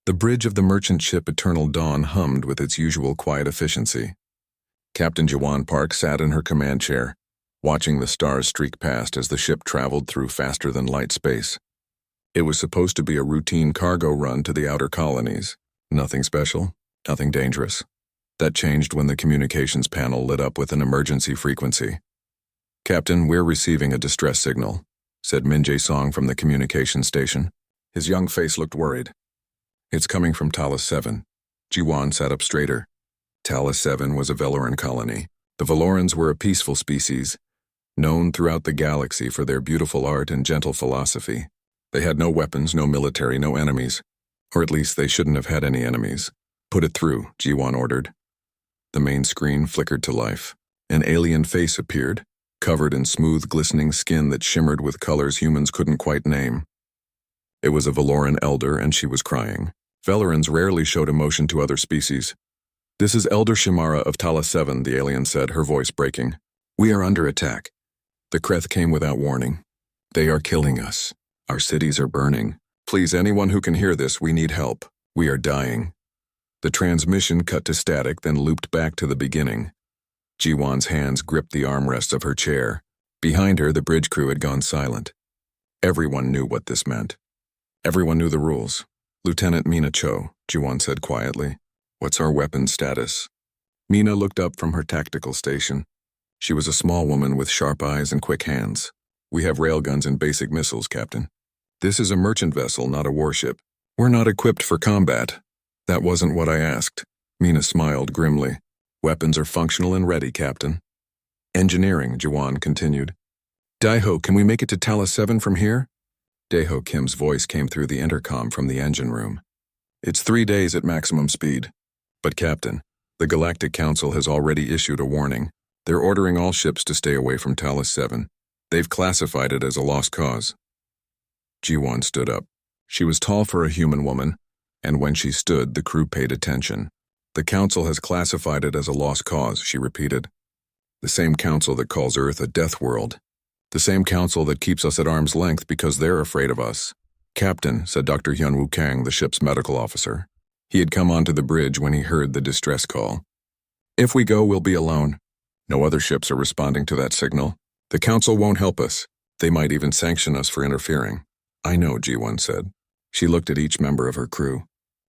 The bridge of the merchant ship Eternal Dawn hummed with its usual quiet efficiency. Captain Jiwan Park sat in her command chair, watching the stars streak past as the ship traveled through faster-than-light space. It was supposed to be a routine cargo run to the outer colonies. Nothing special, nothing dangerous. That changed when the communications panel lit up with an emergency frequency. "Captain, we're receiving a distress signal," said Min Jae-song from the communication station. His young face looked worried. "It's coming from Talos 7. Jiwan sat up straighter. Talos 7 was a Veloran colony. The Velorans were a peaceful species, known throughout the galaxy for their beautiful art and gentle philosophy. They had no weapons, no military, no enemies. Or at least they shouldn't have had any enemies. "Put it through," Jiwan ordered. The main screen flickered to life. An alien face appeared, covered in smooth, glistening skin that shimmered with colors humans couldn't quite name. It was a Veloran elder, and she was crying. Velorans rarely showed emotion to other species. "This is Elder Shimara of Talos 7, the alien said, her voice breaking. "We are under attack." The Kreth came without warning. "They are killing us. Our cities are burning. Please, anyone who can hear this, we need help. We are dying." The transmission cut to static, then looped back to the beginning. Jiwan's hands gripped the armrests of her chair. Behind her, the bridge crew had gone silent. Everyone knew what this meant. Everyone knew the rules. "Lieutenant Mina Cho," Jiwan said quietly. "What's our weapon status?" Mina looked up from her tactical station. She was a small woman with sharp eyes and quick hands. "We have railguns and basic missiles, Captain. This is a merchant vessel, not a warship. We're not equipped for combat." "That wasn't what I asked." Mina smiled grimly. "Weapons are functional and ready, Captain." "Engineering," Jiwan continued. "Daiho, can we make it to Talos 7 from here?" Daeho Kim's voice came through the intercom from the engine room. "It's 3 days at maximum speed. But Captain, the Galactic Council has already issued a warning. They're ordering all ships to stay away from Talos 7. They've classified it as a lost cause." Jiwan stood up. She was tall for a human woman, and when she stood, the crew paid attention. "The Council has classified it as a lost cause," she repeated. "The same Council that calls Earth a death world. The same Council that keeps us at arm's length because they're afraid of us." "Captain," said Dr. Hyunwoo Kang, the ship's medical officer. He had come onto the bridge when he heard the distress call. "If we go, we'll be alone. No other ships are responding to that signal. The Council won't help us. They might even sanction us for interfering." "I know," Ji-won said. She looked at each member of her crew.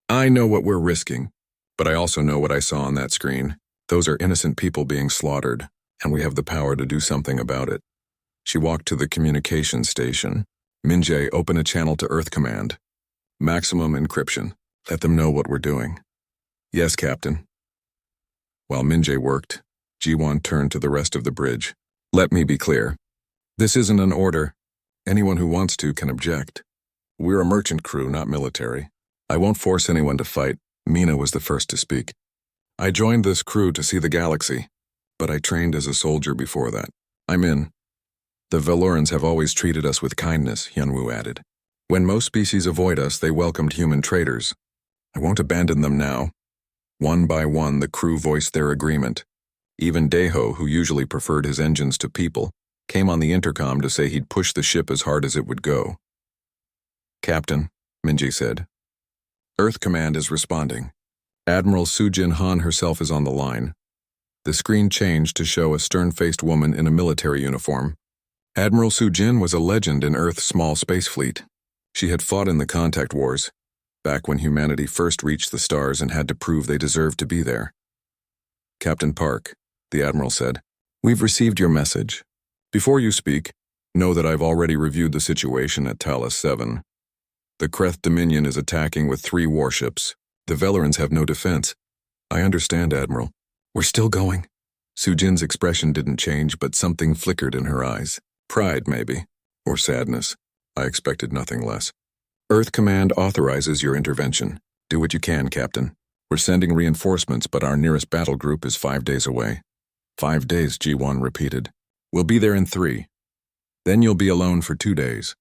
"I know what we're risking, but I also know what I saw on that screen. Those are innocent people being slaughtered, and we have the power to do something about it." She walked to the communications station. "Min-jae, open a channel to Earth Command. Maximum encryption. Let them know what we're doing." "Yes, Captain." While Min-jae worked, Ji-won turned to the rest of the bridge. "Let me be clear. This isn't an order. Anyone who wants to can object. We're a merchant crew, not military. I won't force anyone to fight." Mina was the first to speak. "I joined this crew to see the galaxy, but I trained as a soldier before that. I'm in." "The Velorans have always treated us with kindness," Hyunwoo added. "When most species avoid us, they welcomed human traders. I won't abandon them now." One by one, the crew voiced their agreement. Even Daeho, who usually preferred his engines to people, came on the intercom to say he'd push the ship as hard as it would go. "Captain," Min-jae said. "Earth Command is responding. Admiral Soo-jin Han herself is on the line." The screen changed to show a stern-faced woman in a military uniform. Admiral Soo-jin was a legend in Earth's small space fleet. She had fought in the Contact Wars, back when humanity first reached the stars and had to prove they deserved to be there. "Captain Park," the Admiral said, "we've received your message. Before you speak, know that I've already reviewed the situation at Talos 7. The Kreth Dominion is attacking with 3 warships. The Velorans have no defense." "I understand, Admiral. We're still going." Soo-jin's expression didn't change, but something flickered in her eyes. Pride, maybe. Or sadness. I expected nothing less. "Earth Command authorizes your intervention. Do what you can, Captain. We're sending reinforcements, but our nearest battle group is 5 days away." 5 days, Ji-won repeated. "We'll be there in 3. Then you'll be alone for 2 days.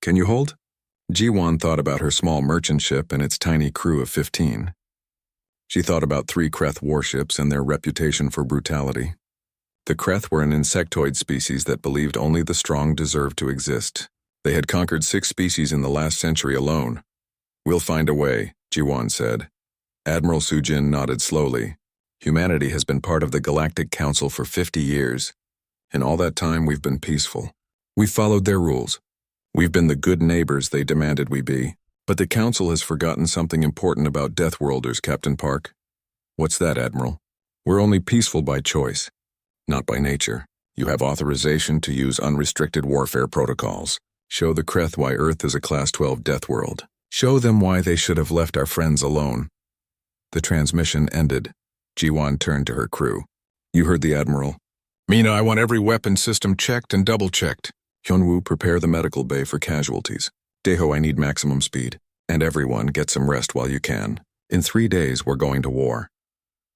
Can you hold?" Ji-won thought about her small merchant ship and its tiny crew of 15. She thought about 3 Kreth warships and their reputation for brutality. The Kreth were an insectoid species that believed only the strong deserved to exist. They had conquered 6 species in the last century alone. "We'll find a way," Jiwan said. Admiral Sujin nodded slowly. Humanity has been part of the Galactic Council for 50 years. In all that time, we've been peaceful. We've followed their rules. We've been the good neighbors they demanded we be. But the Council has forgotten something important about Deathworlders, Captain Park. What's that, Admiral? We're only peaceful by choice, not by nature. You have authorization to use unrestricted warfare protocols. Show the Kreth why Earth is a Class 12 death world. Show them why they should have left our friends alone. The transmission ended. Jiwan turned to her crew. You heard the Admiral. Mina, I want every weapon system checked and double-checked. Hyunwoo, prepare the medical bay for casualties. Daeho, I need maximum speed. And everyone, get some rest while you can. In 3 days, we're going to war.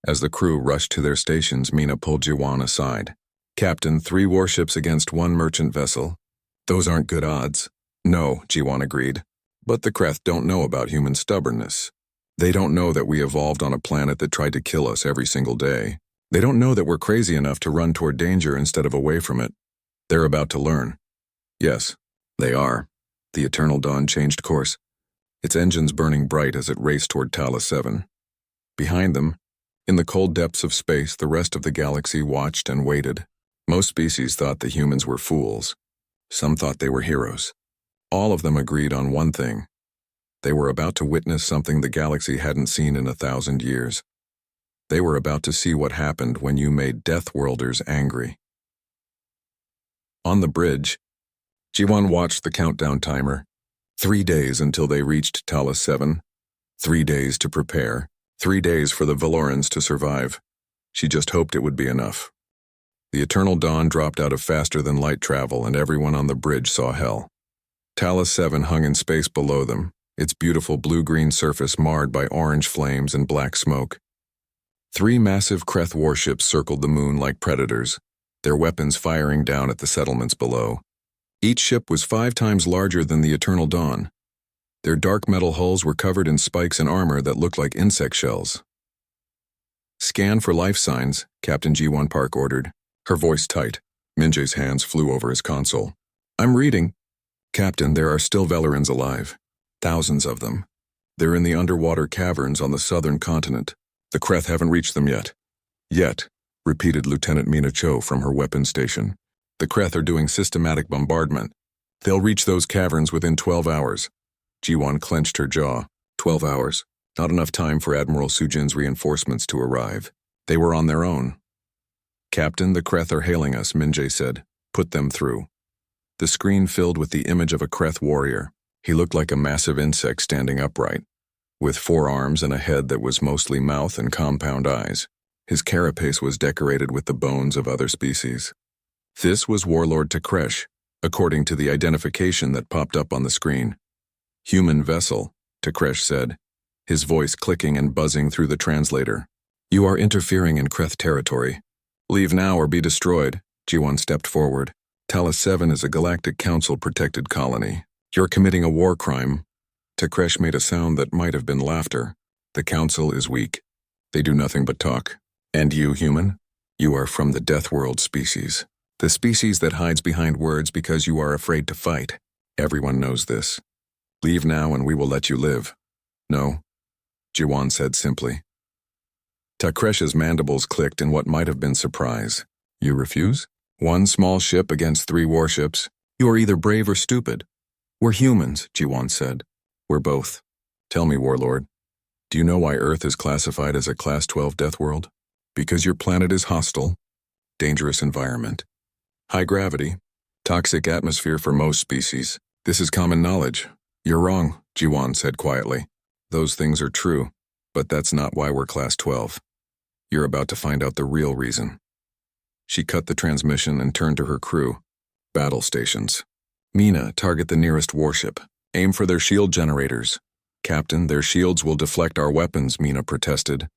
As the crew rushed to their stations, Mina pulled Jiwan aside. Captain, 3 warships against 1 merchant vessel. Those aren't good odds. No, Jiwan agreed. But the Kreth don't know about human stubbornness. They don't know that we evolved on a planet that tried to kill us every single day. They don't know that we're crazy enough to run toward danger instead of away from it. They're about to learn. Yes, they are. The Eternal Dawn changed course, its engines burning bright as it raced toward Talos 7. Behind them, in the cold depths of space, the rest of the galaxy watched and waited. Most species thought the humans were fools. Some thought they were heroes. All of them agreed on one thing. They were about to witness something the galaxy hadn't seen in 1,000 years. They were about to see what happened when you made Deathworlders angry. On the bridge, Jiwan watched the countdown timer. 3 days until they reached Talos 7. 3 days to prepare. 3 days for the Valorans to survive. She just hoped it would be enough. The Eternal Dawn dropped out of faster-than-light travel, and everyone on the bridge saw hell. Talos 7 hung in space below them, its beautiful blue-green surface marred by orange flames and black smoke. 3 massive Kreth warships circled the moon like predators, their weapons firing down at the settlements below. Each ship was 5 times larger than the Eternal Dawn. Their dark metal hulls were covered in spikes and armor that looked like insect shells. Scan for life signs, Captain Jiwan Park ordered, her voice tight. Minjae's hands flew over his console. I'm reading. Captain, there are still Valorans alive. Thousands of them. They're in the underwater caverns on the southern continent. The Kreth haven't reached them yet. Yet, repeated Lieutenant Mina Cho from her weapons station. The Kreth are doing systematic bombardment. They'll reach those caverns within 12 hours. Jiwan clenched her jaw. 12 hours. Not enough time for Admiral Sujin's reinforcements to arrive. They were on their own. Captain, the Kreth are hailing us, Minjae said. Put them through. The screen filled with the image of a Kreth warrior. He looked like a massive insect standing upright, with 4 arms and a head that was mostly mouth and compound eyes. His carapace was decorated with the bones of other species. This was Warlord Takresh, according to the identification that popped up on the screen. Human vessel, Takresh said, his voice clicking and buzzing through the translator. You are interfering in Kreth territory. Leave now or be destroyed. Jiwan stepped forward. Talos 7 is a Galactic Council-protected colony. You're committing a war crime. Takresh made a sound that might have been laughter. The Council is weak. They do nothing but talk. And you, human? You are from the Deathworld species. The species that hides behind words because you are afraid to fight. Everyone knows this. Leave now and we will let you live. No, Jiwan said simply. Takresh's mandibles clicked in what might have been surprise. You refuse? 1 small ship against 3 warships. You are either brave or stupid. We're humans, Jiwan said. We're both. Tell me, Warlord, do you know why Earth is classified as a Class 12 death world? Because your planet is hostile, dangerous environment, high gravity, toxic atmosphere for most species. This is common knowledge. You're wrong, Jiwan said quietly. Those things are true, but that's not why we're Class 12. You're about to find out the real reason. She cut the transmission and turned to her crew. Battle stations. Mina, target the nearest warship. Aim for their shield generators. Captain, their shields will deflect our weapons, Mina protested.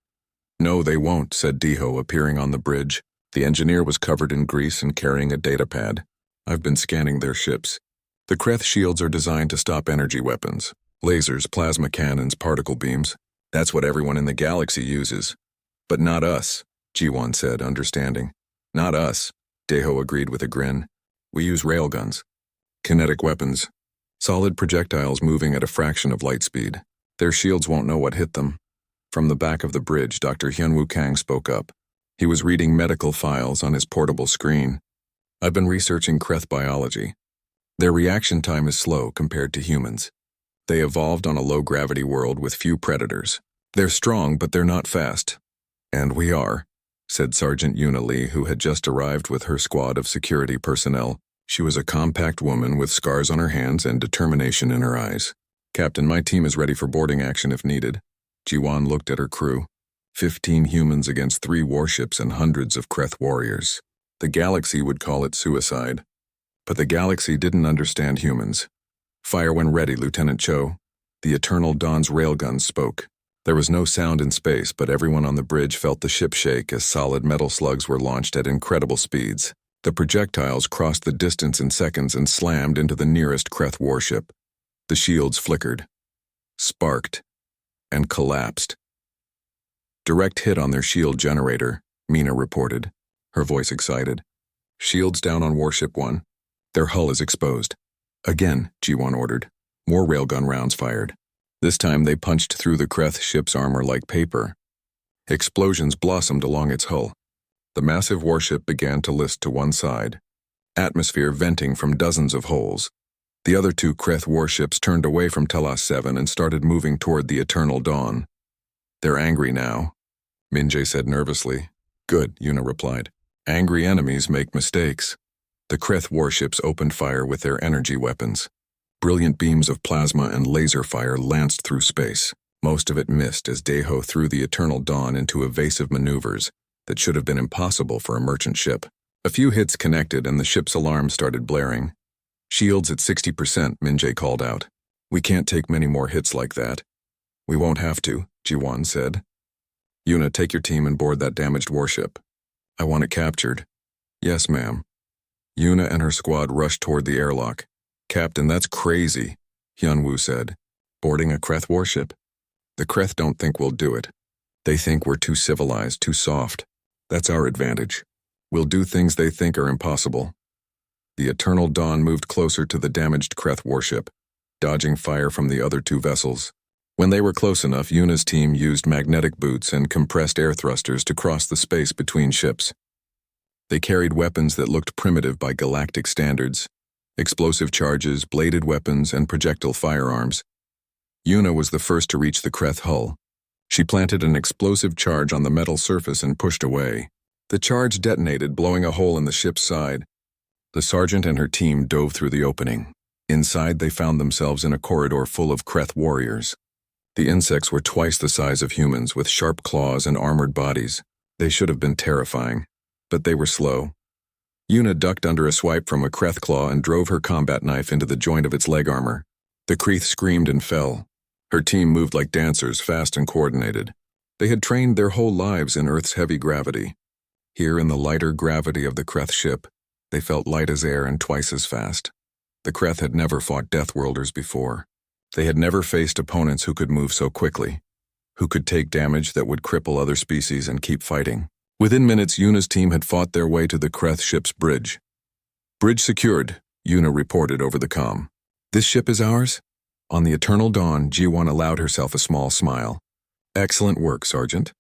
No, they won't, said Deeho, appearing on the bridge. The engineer was covered in grease and carrying a datapad. I've been scanning their ships. The Kreth shields are designed to stop energy weapons. Lasers, plasma cannons, particle beams. That's what everyone in the galaxy uses. But not us, Jiwan said, understanding. Not us, Deeho agreed with a grin. We use railguns. Kinetic weapons. Solid projectiles moving at a fraction of light speed. Their shields won't know what hit them. From the back of the bridge, Dr. Hyunwoo Kang spoke up. He was reading medical files on his portable screen. I've been researching Kreth biology. Their reaction time is slow compared to humans. They evolved on a low-gravity world with few predators. They're strong, but they're not fast. And we are, said Sergeant Yuna Lee, who had just arrived with her squad of security personnel. She was a compact woman with scars on her hands and determination in her eyes. Captain, my team is ready for boarding action if needed. Jiwan looked at her crew. 15 humans against 3 warships and hundreds of Kreth warriors. The galaxy would call it suicide. But the galaxy didn't understand humans. Fire when ready, Lieutenant Cho. The Eternal Dawn's railguns spoke. There was no sound in space, but everyone on the bridge felt the ship shake as solid metal slugs were launched at incredible speeds. The projectiles crossed the distance in seconds and slammed into the nearest Kreth warship. The shields flickered, sparked, and collapsed. Direct hit on their shield generator, Mina reported, her voice excited. Shields down on Warship 1. Their hull is exposed. Again, G1 ordered. More railgun rounds fired. This time they punched through the Kreth ship's armor like paper. Explosions blossomed along its hull. The massive warship began to list to one side, atmosphere venting from dozens of holes. The other 2 Kreth warships turned away from Telos 7 and started moving toward the Eternal Dawn. They're angry now, Minjae said nervously. Good, Yuna replied. Angry enemies make mistakes. The Kreth warships opened fire with their energy weapons. Brilliant beams of plasma and laser fire lanced through space. Most of it missed as Daeho threw the Eternal Dawn into evasive maneuvers that should have been impossible for a merchant ship. A few hits connected and the ship's alarm started blaring. Shields at 60%, Minjae called out. We can't take many more hits like that. We won't have to, Jiwan said. Yuna, take your team and board that damaged warship. I want it captured. Yes, ma'am. Yuna and her squad rushed toward the airlock. Captain, that's crazy, Hyunwoo said. Boarding a Kreth warship? The Kreth don't think we'll do it. They think we're too civilized, too soft. That's our advantage. We'll do things they think are impossible. The Eternal Dawn moved closer to the damaged Kreth warship, dodging fire from the other 2 vessels. When they were close enough, Yuna's team used magnetic boots and compressed air thrusters to cross the space between ships. They carried weapons that looked primitive by galactic standards. Explosive charges, bladed weapons, and projectile firearms. Yuna was the first to reach the Kreth hull. She planted an explosive charge on the metal surface and pushed away. The charge detonated, blowing a hole in the ship's side. The sergeant and her team dove through the opening. Inside, they found themselves in a corridor full of Kreth warriors. The insects were twice the size of humans, with sharp claws and armored bodies. They should have been terrifying, but they were slow. Yuna ducked under a swipe from a Kreth claw and drove her combat knife into the joint of its leg armor. The Kreth screamed and fell. Her team moved like dancers, fast and coordinated. They had trained their whole lives in Earth's heavy gravity. Here in the lighter gravity of the Kreth ship, they felt light as air and twice as fast. The Kreth had never fought Deathworlders before. They had never faced opponents who could move so quickly, who could take damage that would cripple other species and keep fighting. Within minutes, Yuna's team had fought their way to the Kreth ship's bridge. Bridge secured, Yuna reported over the comm. This ship is ours? On the Eternal Dawn, Ji-1 allowed herself a small smile. Excellent work, Sergeant.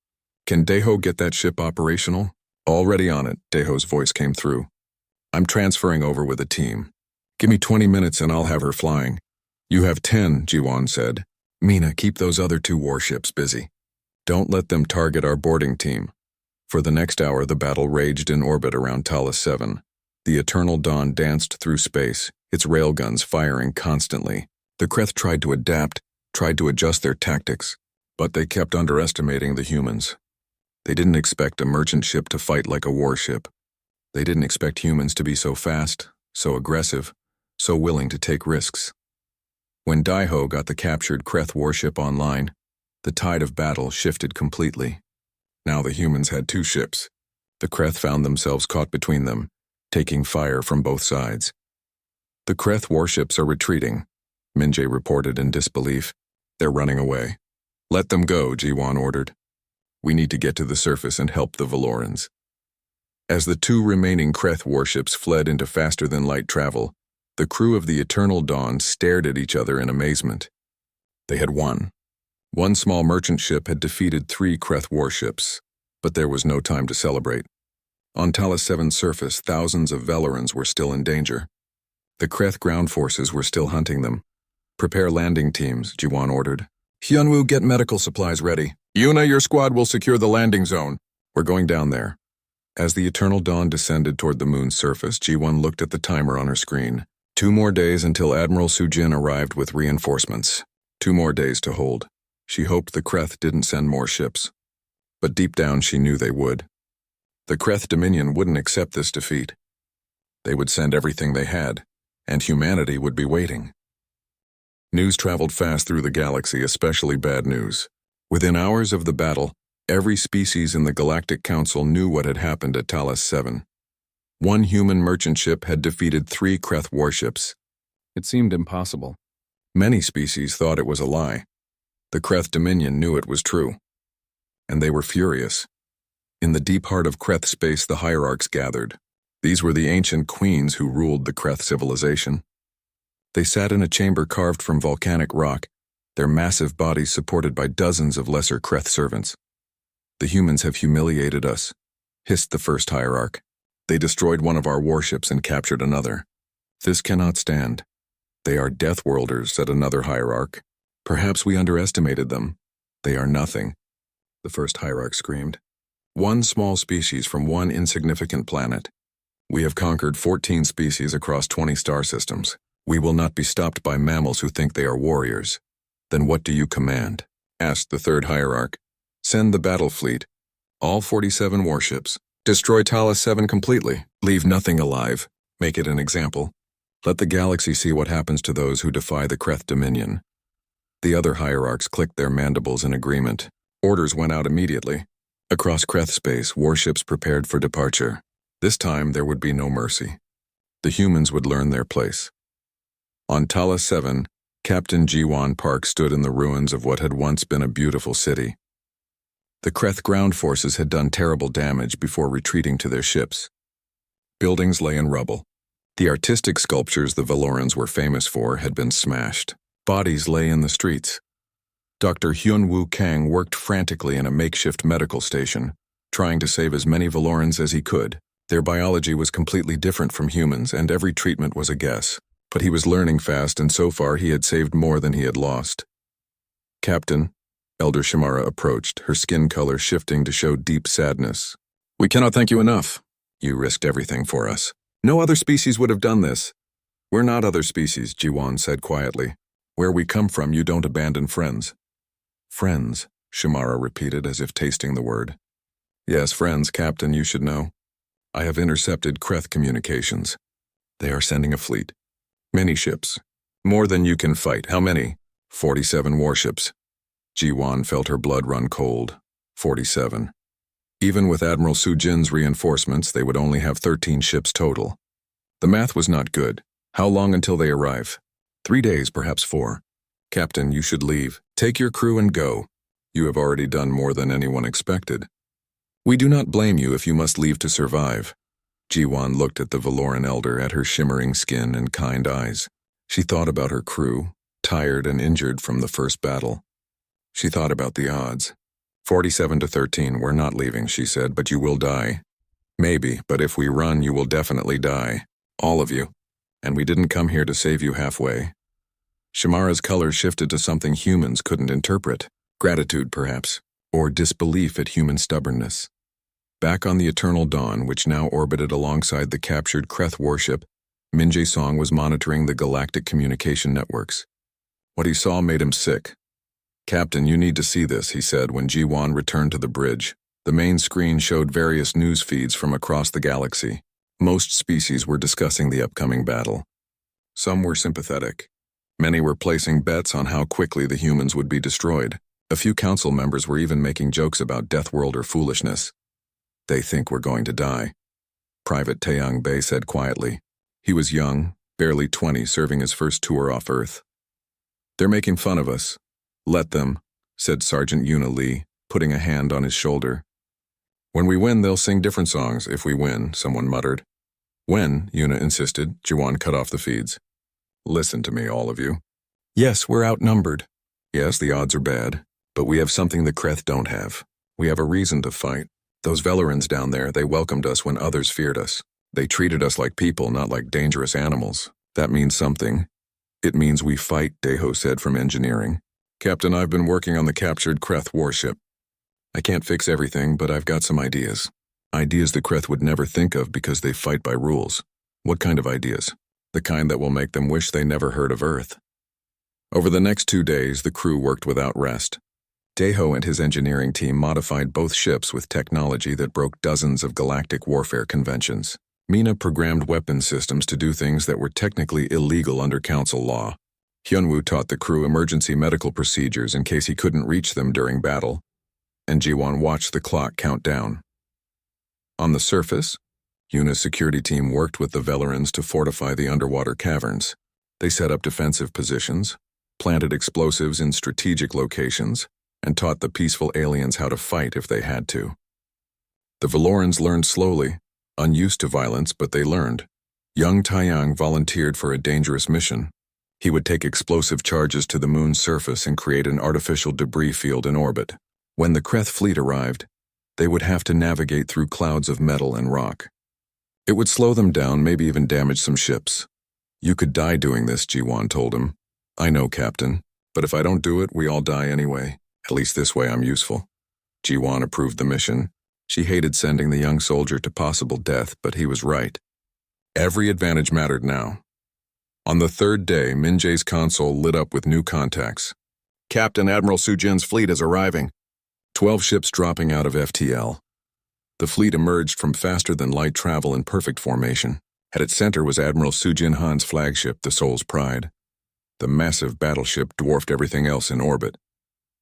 Can Daeho get that ship operational? Already on it, Daeho's voice came through. I'm transferring over with a team. Give me 20 minutes and I'll have her flying. You have 10, Ji-1 said. Mina, keep those other 2 warships busy. Don't let them target our boarding team. For the next hour, the battle raged in orbit around Talos 7. The Eternal Dawn danced through space, its railguns firing constantly. The Kreth tried to adapt, tried to adjust their tactics, but they kept underestimating the humans. They didn't expect a merchant ship to fight like a warship. They didn't expect humans to be so fast, so aggressive, so willing to take risks. When Daeho got the captured Kreth warship online, the tide of battle shifted completely. Now the humans had 2 ships. The Kreth found themselves caught between them, taking fire from both sides. The Kreth warships are retreating, Minjae reported in disbelief. They're running away. Let them go, Ji-1 ordered. We need to get to the surface and help the Valorans. As the 2 remaining Kreth warships fled into faster-than-light travel, the crew of the Eternal Dawn stared at each other in amazement. They had won. One small merchant ship had defeated 3 Kreth warships, but there was no time to celebrate. On Talos 7's surface, thousands of Velorans were still in danger. The Kreth ground forces were still hunting them. "Prepare landing teams," Jiwan ordered. "Hyunwoo, get medical supplies ready. Yuna, your squad will secure the landing zone. We're going down there." As the eternal dawn descended toward the moon's surface, Ji-won looked at the timer on her screen. 2 more days until Admiral Sujin arrived with reinforcements. 2 more days to hold. She hoped the Kreth didn't send more ships. But deep down she knew they would. The Kreth Dominion wouldn't accept this defeat. They would send everything they had, and humanity would be waiting. News traveled fast through the galaxy, especially bad news. Within hours of the battle, every species in the Galactic Council knew what had happened at Talos 7. 1 human merchant ship had defeated 3 Kreth warships. It seemed impossible. Many species thought it was a lie. The Kreth Dominion knew it was true. And they were furious. In the deep heart of Kreth space, the hierarchs gathered. These were the ancient queens who ruled the Kreth civilization. They sat in a chamber carved from volcanic rock, their massive bodies supported by dozens of lesser Kreth servants. "The humans have humiliated us," hissed the first hierarch. "They destroyed one of our warships and captured another. This cannot stand." "They are Deathworlders," said another hierarch. "Perhaps we underestimated them. They are nothing," the first hierarch screamed. "One small species from one insignificant planet. We have conquered 14 species across 20 star systems. We will not be stopped by mammals who think they are warriors." "Then what do you command?" asked the third hierarch. "Send the battle fleet. All 47 warships. Destroy Talos 7 completely. Leave nothing alive. Make it an example. Let the galaxy see what happens to those who defy the Kreth Dominion." The other hierarchs clicked their mandibles in agreement. Orders went out immediately. Across Kreth space, warships prepared for departure. This time there would be no mercy. The humans would learn their place. On Talos 7, Captain Ji-won Park stood in the ruins of what had once been a beautiful city. The Kreth ground forces had done terrible damage before retreating to their ships. Buildings lay in rubble. The artistic sculptures the Velorans were famous for had been smashed. Bodies lay in the streets. Dr. Hyunwoo Kang worked frantically in a makeshift medical station, trying to save as many Velorans as he could. Their biology was completely different from humans, and every treatment was a guess. But he was learning fast, and so far he had saved more than he had lost. "Captain," Elder Shimara approached, her skin color shifting to show deep sadness. "We cannot thank you enough. You risked everything for us. No other species would have done this." "We're not other species," Ji-won said quietly. "Where we come from, you don't abandon friends." "Friends," Shimara repeated as if tasting the word. "Yes, friends, Captain, you should know. I have intercepted Kreth communications. They are sending a fleet. Many ships. More than you can fight. How many?" 47 warships. Ji-won felt her blood run cold. 47. Even with Admiral Sujin's reinforcements, they would only have 13 ships total. The math was not good. How long until they arrive? 3 days, perhaps 4. "Captain, you should leave. Take your crew and go. You have already done more than anyone expected. We do not blame you if you must leave to survive." Ji-won looked at the Veloran elder, at her shimmering skin and kind eyes. She thought about her crew, tired and injured from the first battle. She thought about the odds. 47 to 13, we're not leaving, she said, "but you will die. Maybe, but if we run, you will definitely die. All of you. And we didn't come here to save you halfway." Shimara's color shifted to something humans couldn't interpret. Gratitude, perhaps, or disbelief at human stubbornness. Back on the Eternal Dawn, which now orbited alongside the captured Kreth warship, Min Jae-song was monitoring the galactic communication networks. What he saw made him sick. "Captain, you need to see this," he said when Ji-won returned to the bridge. The main screen showed various news feeds from across the galaxy. Most species were discussing the upcoming battle. Some were sympathetic. Many were placing bets on how quickly the humans would be destroyed. A few council members were even making jokes about Deathworlder foolishness. "They think we're going to die," Private Taeyang Bei said quietly. He was young, barely 20, serving his first tour off Earth. "They're making fun of us. Let them," said Sergeant Yuna Lee, putting a hand on his shoulder. "When we win, they'll sing different songs if we win," someone muttered. "When?" Yuna insisted. Ji-won cut off the feeds. "Listen to me, all of you. Yes, we're outnumbered. Yes, the odds are bad. But we have something the Kreth don't have. We have a reason to fight. Those Velerans down there, they welcomed us when others feared us. They treated us like people, not like dangerous animals. That means something. It means we fight, Deho said from engineering. Captain, I've been working on the captured Kreth warship. I can't fix everything, but I've got some ideas. Ideas the Kreth would never think of because they fight by rules. What kind of ideas? The kind that will make them wish they never heard of Earth. Over the next 2 days, the crew worked without rest. Deho and his engineering team modified both ships with technology that broke dozens of galactic warfare conventions. Mina programmed weapon systems to do things that were technically illegal under Council law. Hyunwoo taught the crew emergency medical procedures in case he couldn't reach them during battle, and Jiwon watched the clock count down. On the surface, Yuna's security team worked with the Velerans to fortify the underwater caverns. They set up defensive positions, planted explosives in strategic locations, and taught the peaceful aliens how to fight if they had to. The Valorans learned slowly, unused to violence, but they learned. Young Taeyang volunteered for a dangerous mission. He would take explosive charges to the moon's surface and create an artificial debris field in orbit. When the Kreth fleet arrived, they would have to navigate through clouds of metal and rock. It would slow them down, maybe even damage some ships. You could die doing this, Jiwon told him. I know, Captain, but if I don't do it, we all die anyway. At least this way I'm useful. Jiwon approved the mission. She hated sending the young soldier to possible death, but he was right. Every advantage mattered now. On the 3rd day, Min-jae's console lit up with new contacts. Captain, Admiral Sujin's fleet is arriving. 12 ships dropping out of FTL. The fleet emerged from faster-than-light travel in perfect formation. At its center was Admiral Sujin Han's flagship, the Soul's Pride. The massive battleship dwarfed everything else in orbit.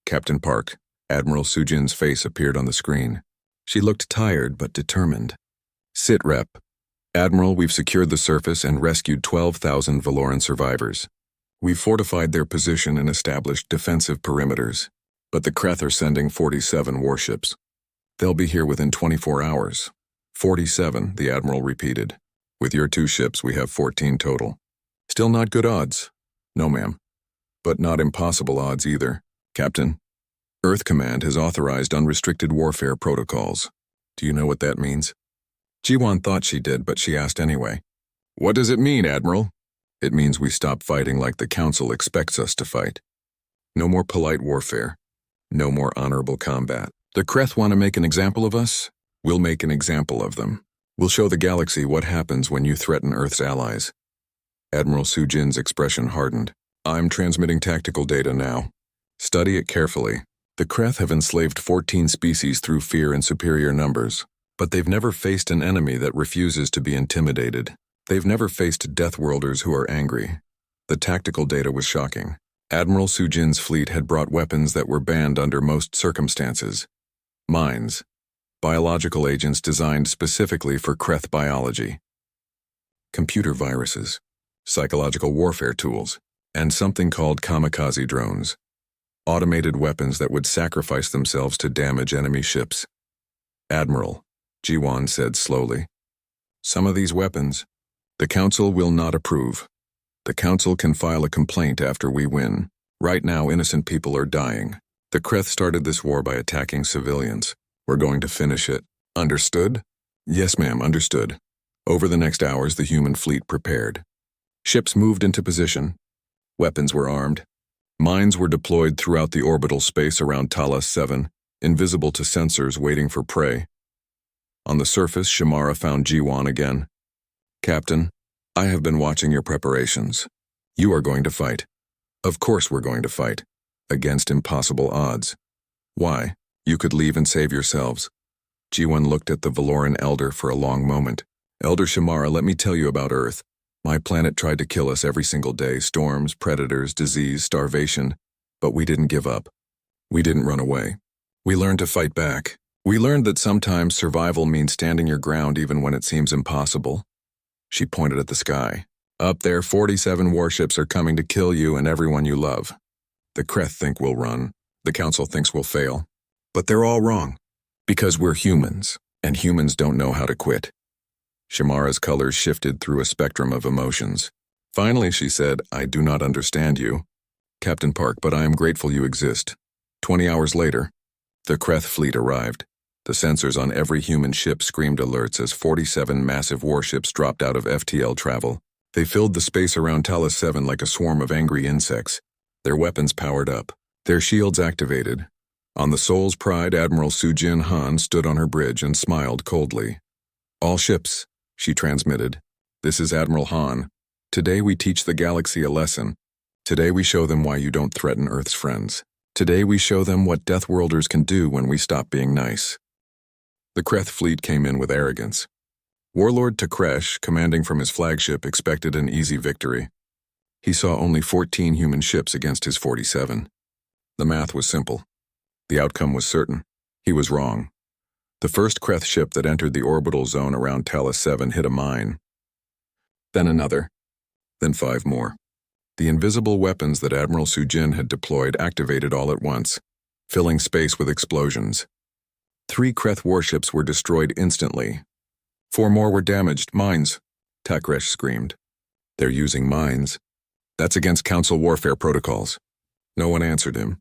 Captain Park, Admiral Sujin's face appeared on the screen. She looked tired but determined. Sit, Rep. Admiral, we've secured the surface and rescued 12,000 Valoran survivors. We've fortified their position and established defensive perimeters. But the Kreth are sending 47 warships. They'll be here within 24 hours. 47, the Admiral repeated. With your 2 ships, we have 14 total. Still not good odds. No, ma'am. But not impossible odds either. Captain, Earth Command has authorized unrestricted warfare protocols. Do you know what that means? Jiwon thought she did, but she asked anyway. What does it mean, Admiral? It means we stop fighting like the Council expects us to fight. No more polite warfare. No more honorable combat. The Kreth want to make an example of us? We'll make an example of them. We'll show the galaxy what happens when you threaten Earth's allies. Admiral Sujin's expression hardened. I'm transmitting tactical data now. Study it carefully. The Kreth have enslaved 14 species through fear and superior numbers, but they've never faced an enemy that refuses to be intimidated. They've never faced Deathworlders who are angry. The tactical data was shocking. Admiral Sujin's fleet had brought weapons that were banned under most circumstances. Mines. Biological agents designed specifically for Kreth biology. Computer viruses. Psychological warfare tools. And something called kamikaze drones. Automated weapons that would sacrifice themselves to damage enemy ships. Admiral, Jiwon said slowly. Some of these weapons, the Council will not approve. The Council can file a complaint after we win. Right now, innocent people are dying. The Kreth started this war by attacking civilians. We're going to finish it. Understood? Yes, ma'am, understood. Over the next hours, the human fleet prepared. Ships moved into position. Weapons were armed. Mines were deployed throughout the orbital space around Talas 7, invisible to sensors waiting for prey. On the surface, Shamara found Jiwon again. Captain, I have been watching your preparations. You are going to fight. Of course we're going to fight. Against impossible odds. Why? You could leave and save yourselves. Jiwon looked at the Valoran elder for a long moment. Elder Shamara, let me tell you about Earth. My planet tried to kill us every single day. Storms, predators, disease, starvation. But we didn't give up. We didn't run away. We learned to fight back. We learned that sometimes survival means standing your ground even when it seems impossible. She pointed at the sky. Up there, 47 warships are coming to kill you and everyone you love. The Kreth think we'll run. The Council thinks we'll fail. But they're all wrong. Because we're humans, and humans don't know how to quit. Shamara's colors shifted through a spectrum of emotions. Finally, she said, I do not understand you. Captain Park, but I am grateful you exist. 20 hours later, the Kreth fleet arrived. The sensors on every human ship screamed alerts as 47 massive warships dropped out of FTL travel. They filled the space around Talos 7 like a swarm of angry insects, their weapons powered up, their shields activated. On the Soul's Pride, Admiral Sujin Han stood on her bridge and smiled coldly. "All ships," she transmitted. "This is Admiral Han. Today we teach the galaxy a lesson. Today we show them why you don't threaten Earth's friends. Today we show them what Deathworlders can do when we stop being nice." The Kreth fleet came in with arrogance. Warlord Takresh, commanding from his flagship, expected an easy victory. He saw only 14 human ships against his 47. The math was simple. The outcome was certain. He was wrong. The first Kreth ship that entered the orbital zone around Talos 7 hit a mine. Then another. Then 5 more. The invisible weapons that Admiral Sujin had deployed activated all at once, filling space with explosions. 3 Kreth warships were destroyed instantly. 4 more were damaged. "Mines," Takresh screamed. "They're using mines. That's against Council warfare protocols." No one answered him.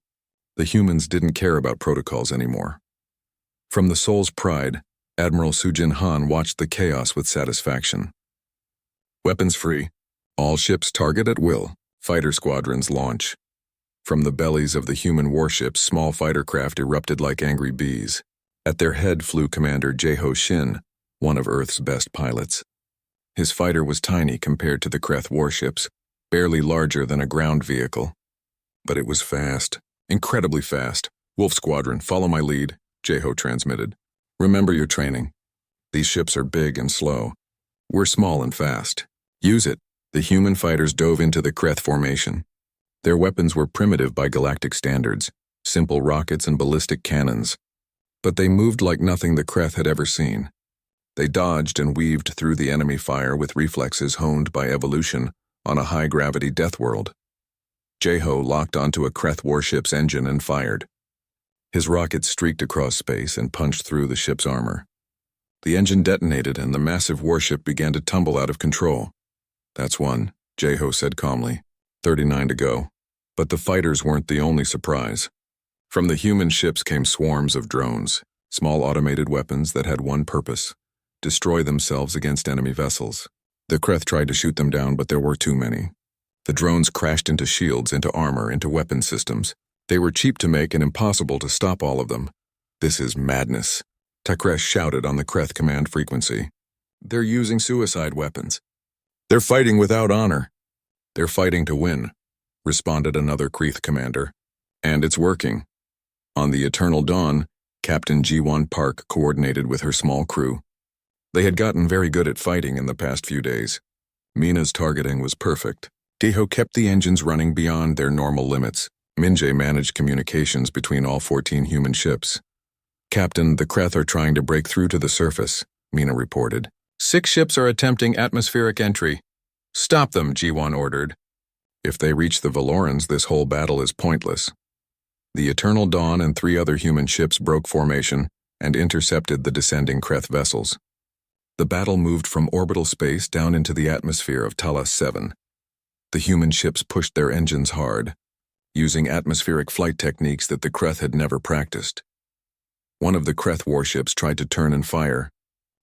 The humans didn't care about protocols anymore. From the Soul's Pride, Admiral Sujin Han watched the chaos with satisfaction. "Weapons free. All ships target at will. Fighter squadrons launch." From the bellies of the human warships, small fighter craft erupted like angry bees. At their head flew Commander Jeho Shin, one of Earth's best pilots. His fighter was tiny compared to the Kreth warships, barely larger than a ground vehicle. But it was fast, incredibly fast. "Wolf Squadron, follow my lead," Jeho transmitted. "Remember your training. These ships are big and slow. We're small and fast. Use it." The human fighters dove into the Kreth formation. Their weapons were primitive by galactic standards, simple rockets and ballistic cannons. But they moved like nothing the Kreth had ever seen. They dodged and weaved through the enemy fire with reflexes honed by evolution on a high-gravity death world. Jeho locked onto a Kreth warship's engine and fired. His rocket streaked across space and punched through the ship's armor. The engine detonated and the massive warship began to tumble out of control. "That's one," Jeho said calmly. 39 to go. But the fighters weren't the only surprise. From the human ships came swarms of drones, small automated weapons that had one purpose: destroy themselves against enemy vessels. The Kreth tried to shoot them down, but there were too many. The drones crashed into shields, into armor, into weapon systems. They were cheap to make and impossible to stop all of them. "This is madness," Takresh shouted on the Kreth command frequency. "They're using suicide weapons. They're fighting without honor." "They're fighting to win," responded another Kreth commander. "And it's working." On the Eternal Dawn, Captain Jiwon Park coordinated with her small crew. They had gotten very good at fighting in the past few days. Mina's targeting was perfect. Deho kept the engines running beyond their normal limits. Minjae managed communications between all 14 human ships. "Captain, the Kreth are trying to break through to the surface," Mina reported. 6 ships are attempting atmospheric entry. "Stop them," Jiwon ordered. "If they reach the Valorans, this whole battle is pointless." The Eternal Dawn and 3 other human ships broke formation and intercepted the descending Kreth vessels. The battle moved from orbital space down into the atmosphere of Talos 7. The human ships pushed their engines hard, using atmospheric flight techniques that the Kreth had never practiced. One of the Kreth warships tried to turn and fire,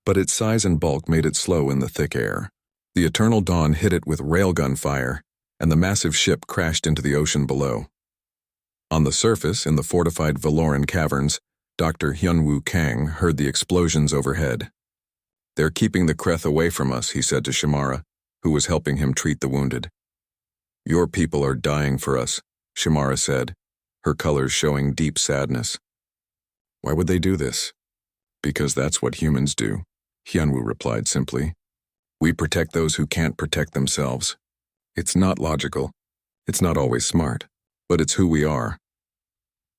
but its size and bulk made it slow in the thick air. The Eternal Dawn hit it with railgun fire, and the massive ship crashed into the ocean below. On the surface, in the fortified Valoran caverns, Dr. Hyunwoo Kang heard the explosions overhead. "They're keeping the Kreth away from us," he said to Shamara, who was helping him treat the wounded. "Your people are dying for us," Shamara said, her colors showing deep sadness. "Why would they do this?" "Because that's what humans do," Hyunwoo replied simply. "We protect those who can't protect themselves. It's not logical. It's not always smart. But it's who we are."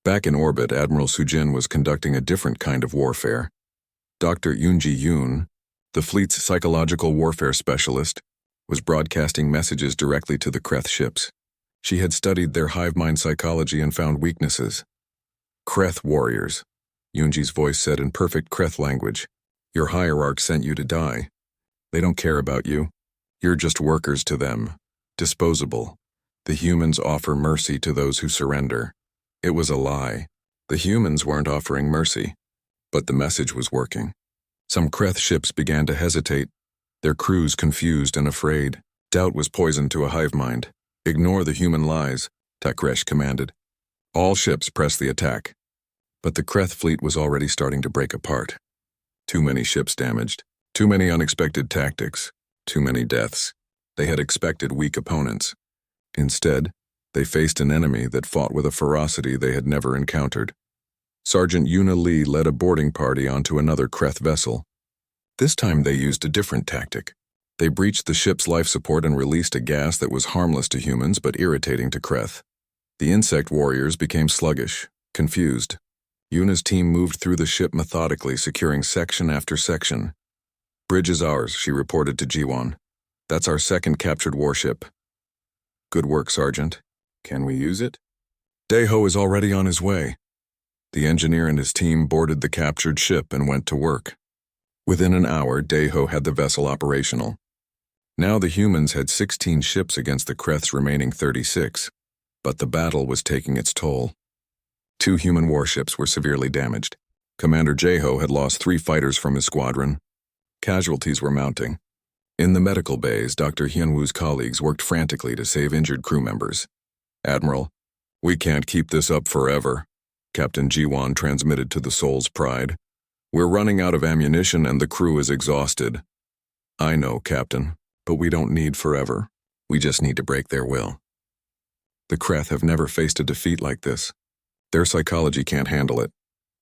Back in orbit, Admiral Sujin was conducting a different kind of warfare. Dr. Yoonji Yoon, the fleet's psychological warfare specialist, was broadcasting messages directly to the Kreth ships. She had studied their hive mind psychology and found weaknesses. "Kreth warriors," Yoonji's voice said in perfect Kreth language. "Your hierarch sent you to die. They don't care about you. You're just workers to them. Disposable. The humans offer mercy to those who surrender. It was a lie. The humans weren't offering mercy. But the message was working. Some Kreth ships began to hesitate, their crews confused and afraid. Doubt was poison to a hive mind. Ignore the human lies, Takresh commanded. All ships pressed the attack. But the Kreth fleet was already starting to break apart. Too many ships damaged, too many unexpected tactics, too many deaths. They had expected weak opponents. Instead, they faced an enemy that fought with a ferocity they had never encountered. Sergeant Yuna Lee led a boarding party onto another Kreth vessel. This time they used a different tactic. They breached the ship's life support and released a gas that was harmless to humans but irritating to Kreth. The insect warriors became sluggish, confused. Yuna's team moved through the ship methodically, securing section after section. Bridge is ours, she reported to Jiwon. That's our second captured warship. Good work, Sergeant. Can we use it? Daeho is already on his way. The engineer and his team boarded the captured ship and went to work. Within an hour, Daeho had the vessel operational. Now the humans had 16 ships against the Kreth's remaining 36, but the battle was taking its toll. 2 human warships were severely damaged. Commander Daeho had lost 3 fighters from his squadron. Casualties were mounting. In the medical bays, Dr. Hyunwoo's colleagues worked frantically to save injured crew members. Admiral, we can't keep this up forever, Captain Jiwon transmitted to the Soul's Pride. We're running out of ammunition and the crew is exhausted. I know, Captain, but we don't need forever. We just need to break their will. The Kreth have never faced a defeat like this. Their psychology can't handle it.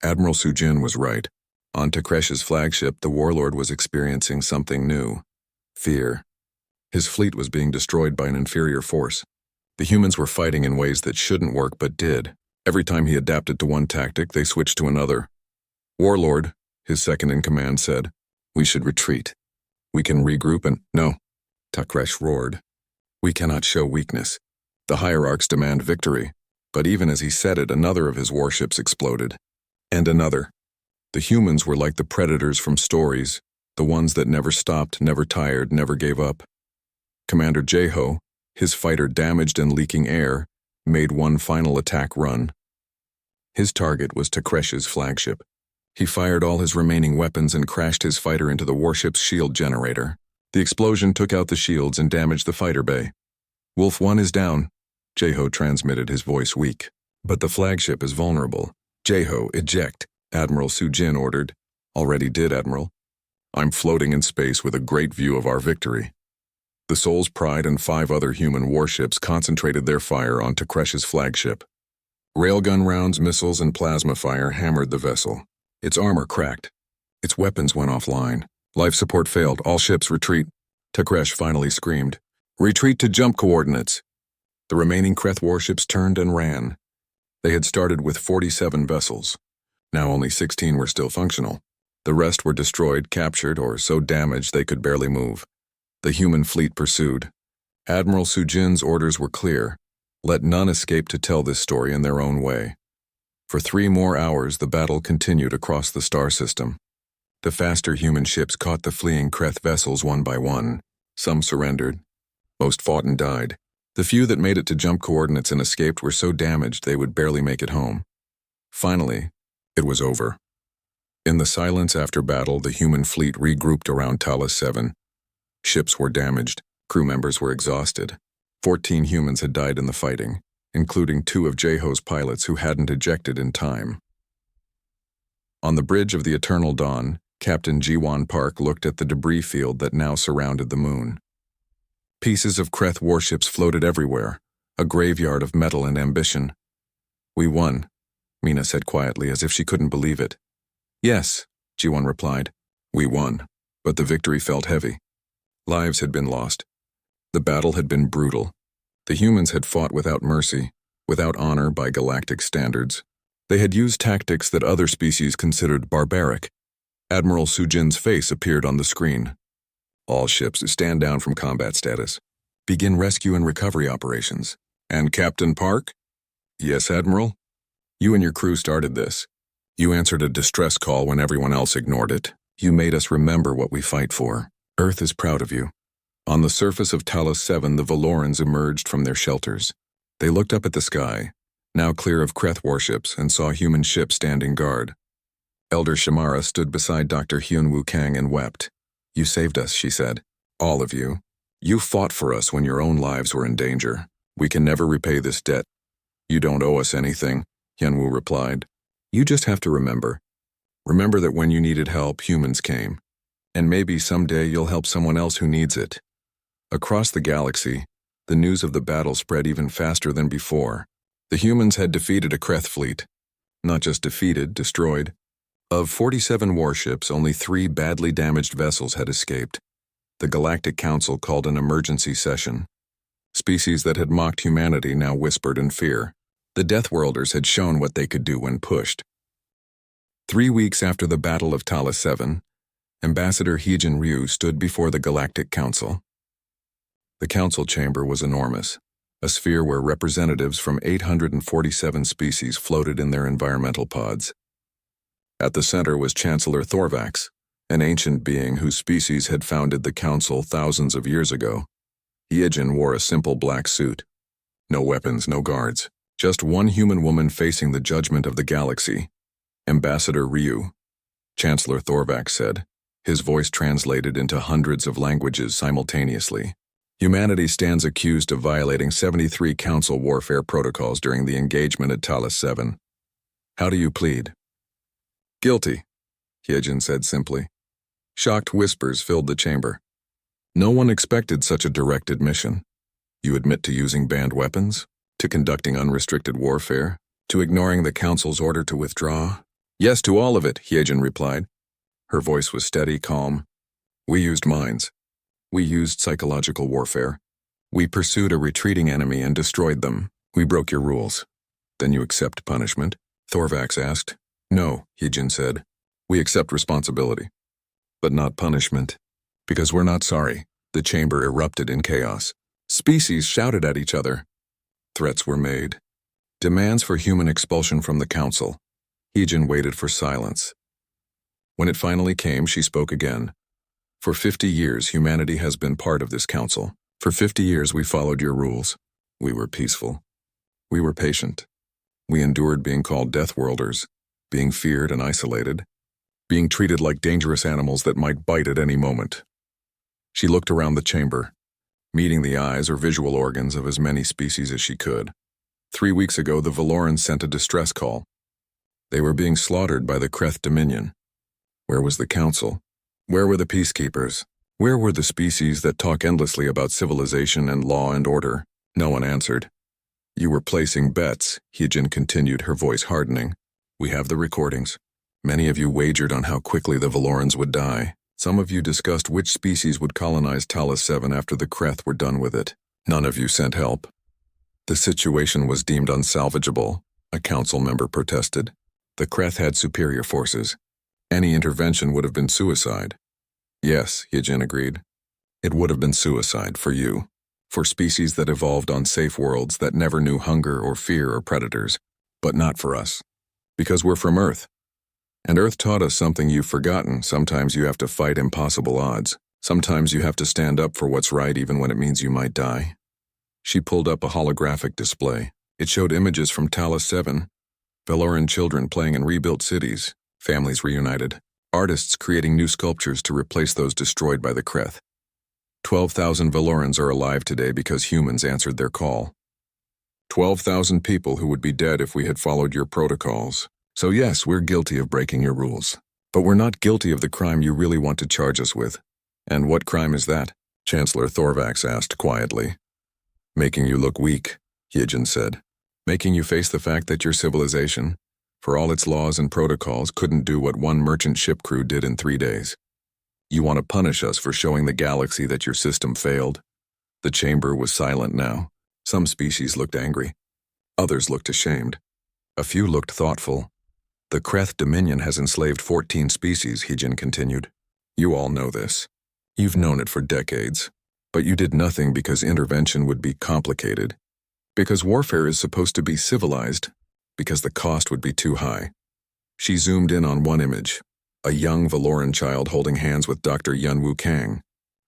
Admiral Sujin was right. On Takresh's flagship, the warlord was experiencing something new. Fear. His fleet was being destroyed by an inferior force. The humans were fighting in ways that shouldn't work but did. Every time he adapted to one tactic, they switched to another. Warlord, his second-in-command said, we should retreat. We can regroup and— No, Takresh roared. We cannot show weakness. The hierarchs demand victory. But even as he said it, another of his warships exploded. And another. The humans were like the predators from stories, the ones that never stopped, never tired, never gave up. Commander Daeho, his fighter damaged and leaking air, made one final attack run. His target was Takresh's flagship. He fired all his remaining weapons and crashed his fighter into the warship's shield generator. The explosion took out the shields and damaged the fighter bay. Wolf 1 is down, Daeho transmitted, his voice weak. But the flagship is vulnerable. Daeho, eject, Admiral Sujin ordered. Already did, Admiral. I'm floating in space with a great view of our victory. The Soul's Pride and 5 other human warships concentrated their fire on Takresh's flagship. Railgun rounds, missiles, and plasma fire hammered the vessel. Its armor cracked. Its weapons went offline. Life support failed. All ships retreat. Takresh finally screamed. Retreat to jump coordinates. The remaining Kreth warships turned and ran. They had started with 47 vessels. Now only 16 were still functional. The rest were destroyed, captured, or so damaged they could barely move. The human fleet pursued. Admiral Sujin's orders were clear. Let none escape to tell this story in their own way. For 3 more hours, the battle continued across the star system. The faster human ships caught the fleeing Kreth vessels one by one. Some surrendered. Most fought and died. The few that made it to jump coordinates and escaped were so damaged they would barely make it home. Finally, it was over. In the silence after battle, the human fleet regrouped around Talos 7. Ships were damaged, crew members were exhausted. 14 humans had died in the fighting, including 2 of Daeho's pilots who hadn't ejected in time. On the bridge of the Eternal Dawn, Captain Jiwon Park looked at the debris field that now surrounded the moon. Pieces of Kreth warships floated everywhere, a graveyard of metal and ambition. We won, Mina said quietly, as if she couldn't believe it. Yes, Jiwon replied. We won, but the victory felt heavy. Lives had been lost. The battle had been brutal. The humans had fought without mercy, without honor by galactic standards. They had used tactics that other species considered barbaric. Admiral Sujin's face appeared on the screen. All ships stand down from combat status. Begin rescue and recovery operations. And Captain Park? Yes, Admiral? You and your crew started this. You answered a distress call when everyone else ignored it. You made us remember what we fight for. Earth is proud of you. On the surface of Talos 7, the Valorans emerged from their shelters. They looked up at the sky. now clear of Kreth warships, and saw human ships standing guard. Elder Shamara stood beside Dr. Hyunwoo Kang and wept. "You saved us," she said. "All of you. You fought for us when your own lives were in danger. We can never repay this debt." "You don't owe us anything," Hyunwoo replied. "You just have to remember. Remember that when you needed help, humans came. And maybe someday you'll help someone else who needs it." Across the galaxy, the news of the battle spread even faster than before. The humans had defeated a Kreth fleet. Not just defeated, destroyed. Of 47 warships, only 3 badly damaged vessels had escaped. The Galactic Council called an emergency session. Species that had mocked humanity now whispered in fear. The Deathworlders had shown what they could do when pushed. 3 weeks after the Battle of Talos 7, Ambassador Heejin Ryu stood before the Galactic Council. The council chamber was enormous, a sphere where representatives from 847 species floated in their environmental pods. At the center was Chancellor Thorvax, an ancient being whose species had founded the council thousands of years ago. Heejin wore a simple black suit. No weapons, no guards, just one human woman facing the judgment of the galaxy. "Ambassador Ryu," Chancellor Thorvax said, his voice translated into hundreds of languages simultaneously. "Humanity stands accused of violating 73 Council warfare protocols during the engagement at Talos 7. How do you plead?" "Guilty," Heejin said simply. Shocked whispers filled the chamber. No one expected such a direct admission. "You admit to using banned weapons? To conducting unrestricted warfare? To ignoring the Council's order to withdraw?" "Yes, to all of it," Heejin replied. Her voice was steady, calm. "We used mines. We used psychological warfare. We pursued a retreating enemy and destroyed them. We broke your rules." "Then you accept punishment?" Thorvax asked. "No," Heejin said. "We accept responsibility. But not punishment. Because we're not sorry." The chamber erupted in chaos. Species shouted at each other. Threats were made. Demands for human expulsion from the council. Heejin waited for silence. When it finally came, she spoke again. "For 50 years, humanity has been part of this council. For 50 years, we followed your rules. We were peaceful. We were patient. We endured being called Deathworlders, being feared and isolated, being treated like dangerous animals that might bite at any moment." She looked around the chamber, meeting the eyes or visual organs of as many species as she could. 3 weeks ago, the Valorans sent a distress call. They were being slaughtered by the Kreth Dominion. Where was the council? Where were the peacekeepers? Where were the species that talk endlessly about civilization and law and order? No one answered. "You were placing bets," Heejin continued, her voice hardening. "We have the recordings. Many of you wagered on how quickly the Valorans would die. Some of you discussed which species would colonize Talos 7 after the Kreth were done with it. None of you sent help." "The situation was deemed unsalvageable," a council member protested. "The Kreth had superior forces. Any intervention would have been suicide." "Yes," Heejin agreed. "It would have been suicide for you. For species that evolved on safe worlds that never knew hunger or fear or predators. But not for us. Because we're from Earth. And Earth taught us something you've forgotten. Sometimes you have to fight impossible odds. Sometimes you have to stand up for what's right even when it means you might die." She pulled up a holographic display. It showed images from Talos 7. Valoran children playing in rebuilt cities. Families reunited. Artists creating new sculptures to replace those destroyed by the Kreth. 12,000 Valorans are alive today because humans answered their call. 12,000 people who would be dead if we had followed your protocols. So yes, we're guilty of breaking your rules. But we're not guilty of the crime you really want to charge us with. "And what crime is that?" Chancellor Thorvax asked quietly. "Making you look weak," Heejin said. "Making you face the fact that your civilization, for all its laws and protocols, couldn't do what one merchant ship crew did in 3 days. You want to punish us for showing the galaxy that your system failed." The chamber was silent now. Some species looked angry. Others looked ashamed. A few looked thoughtful. "The Kreth Dominion has enslaved 14 species," Heejin continued. "You all know this. You've known it for decades. But you did nothing because intervention would be complicated. Because warfare is supposed to be civilized. Because the cost would be too high." She zoomed in on one image, a young Valoran child holding hands with Dr. Hyunwoo Kang,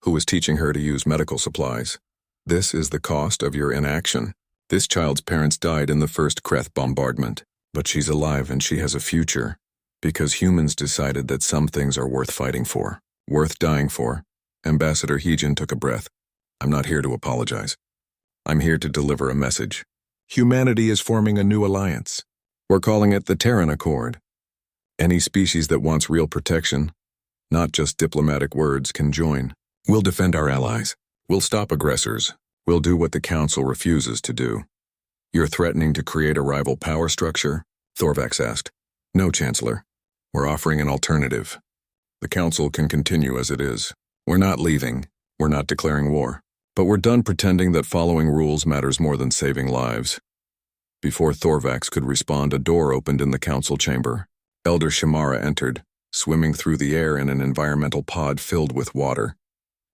who was teaching her to use medical supplies. "This is the cost of your inaction." This child's parents died in the first Kreth bombardment, but she's alive and she has a future, because humans decided that some things are worth fighting for, worth dying for. Ambassador Heejin took a breath. I'm not here to apologize. I'm here to deliver a message. Humanity is forming a new alliance. We're calling it the Terran Accord. Any species that wants real protection, not just diplomatic words, can join. We'll defend our allies. We'll stop aggressors. We'll do what the Council refuses to do. You're threatening to create a rival power structure? Thorvax asked. No, Chancellor. We're offering an alternative. The Council can continue as it is. We're not leaving. We're not declaring war. But we're done pretending that following rules matters more than saving lives. Before Thorvax could respond, a door opened in the Council chamber. Elder Shamara entered, swimming through the air in an environmental pod filled with water.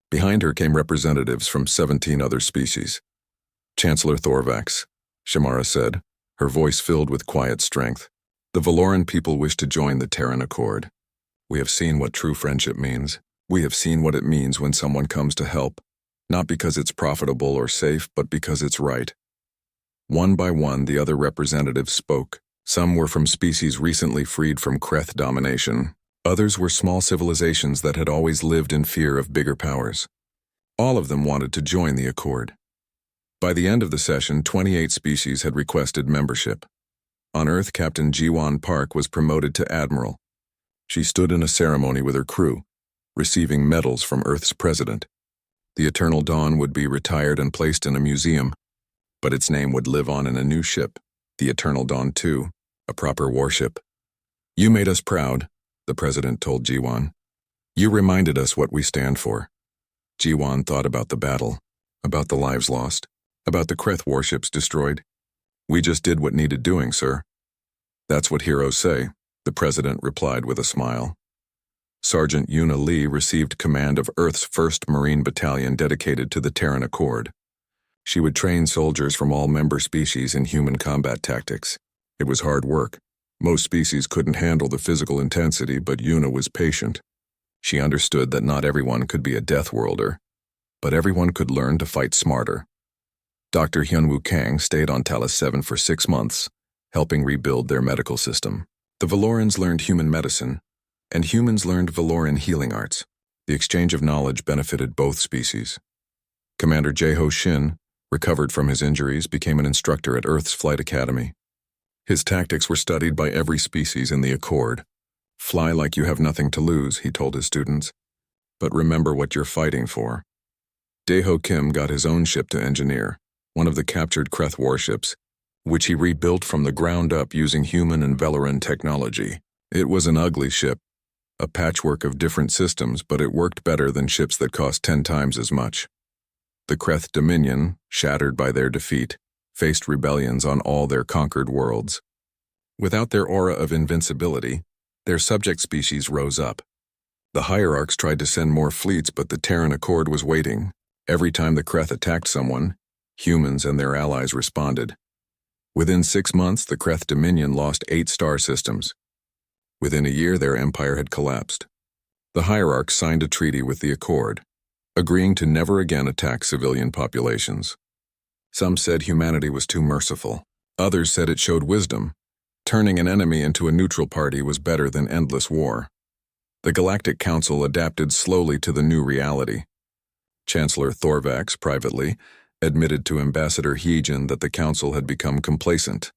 Behind her came representatives from 17 other species. Chancellor Thorvax, Shamara said, her voice filled with quiet strength. The Valoran people wish to join the Terran Accord. We have seen what true friendship means. We have seen what it means when someone comes to help, not because it's profitable or safe, but because it's right. One by one, the other representatives spoke. Some were from species recently freed from Kreth domination. Others were small civilizations that had always lived in fear of bigger powers. All of them wanted to join the Accord. By the end of the session, 28 species had requested membership. On Earth, Captain Jiwan Park was promoted to Admiral. She stood in a ceremony with her crew, receiving medals from Earth's president. The Eternal Dawn would be retired and placed in a museum, but its name would live on in a new ship, the Eternal Dawn II, a proper warship. You made us proud, the president told Jiwan. You reminded us what we stand for. Jiwan thought about the battle, about the lives lost, about the Kreth warships destroyed. We just did what needed doing, sir. That's what heroes say, the president replied with a smile. Sergeant Yuna Lee received command of Earth's 1st Marine Battalion dedicated to the Terran Accord. She would train soldiers from all member species in human combat tactics. It was hard work. Most species couldn't handle the physical intensity, but Yuna was patient. She understood that not everyone could be a Deathworlder, but everyone could learn to fight smarter. Dr. Hyunwoo Kang stayed on Talos 7 for 6 months, helping rebuild their medical system. The Valorans learned human medicine, and humans learned Valoran healing arts. The exchange of knowledge benefited both species. Commander Jae-ho Shin, recovered from his injuries, became an instructor at Earth's Flight Academy. His tactics were studied by every species in the Accord. Fly like you have nothing to lose, he told his students. But remember what you're fighting for. Dae-ho Kim got his own ship to engineer, one of the captured Kreth warships, which he rebuilt from the ground up using human and Valoran technology. It was an ugly ship, a patchwork of different systems, but it worked better than ships that cost 10 times as much. The Kreth Dominion, shattered by their defeat, faced rebellions on all their conquered worlds. Without their aura of invincibility, their subject species rose up. The hierarchs tried to send more fleets, but the Terran Accord was waiting. Every time the Kreth attacked someone, humans and their allies responded. Within 6 months, the Kreth Dominion lost 8 star systems. Within a year, their empire had collapsed. The hierarchs signed a treaty with the Accord, agreeing to never again attack civilian populations. Some said humanity was too merciful. Others said it showed wisdom. Turning an enemy into a neutral party was better than endless war. The Galactic Council adapted slowly to the new reality. Chancellor Thorvax, privately, admitted to Ambassador Heejin that the Council had become complacent.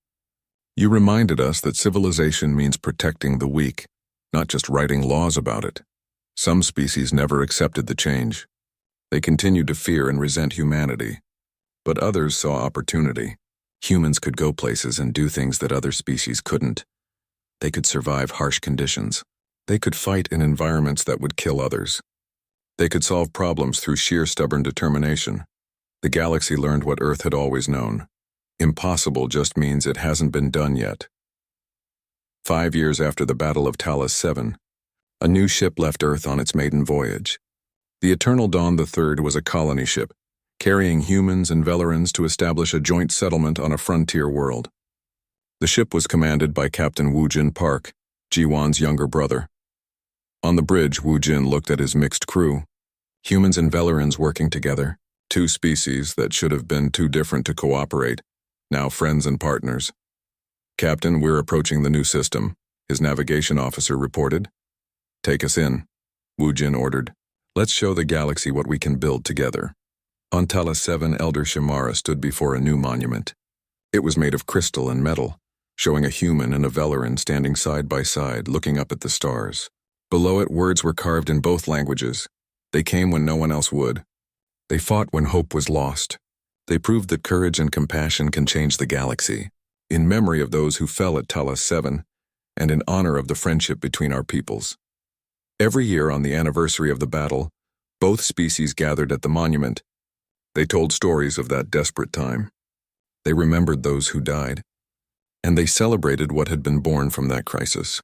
You reminded us that civilization means protecting the weak, not just writing laws about it. Some species never accepted the change. They continued to fear and resent humanity. But others saw opportunity. Humans could go places and do things that other species couldn't. They could survive harsh conditions. They could fight in environments that would kill others. They could solve problems through sheer stubborn determination. The galaxy learned what Earth had always known. Impossible just means it hasn't been done yet. 5 years after the Battle of Talos 7, a new ship left Earth on its maiden voyage. The Eternal Dawn III was a colony ship, carrying humans and Velorans to establish a joint settlement on a frontier world. The ship was commanded by Captain Woojin Park, Jiwan's younger brother. On the bridge, Woojin looked at his mixed crew, humans and Velorans working together, 2 species that should have been too different to cooperate, now friends and partners. Captain, we're approaching the new system, his navigation officer reported. Take us in, Wu Jin ordered. Let's show the galaxy what we can build together. On Tala 7, Elder Shimara stood before a new monument. It was made of crystal and metal, showing a human and a Velaran standing side by side, looking up at the stars. Below it, words were carved in both languages. They came when no one else would. They fought when hope was lost. They proved that courage and compassion can change the galaxy. In memory of those who fell at Talas 7, and in honor of the friendship between our peoples. Every year on the anniversary of the battle, both species gathered at the monument. They told stories of that desperate time. They remembered those who died, and they celebrated what had been born from that crisis.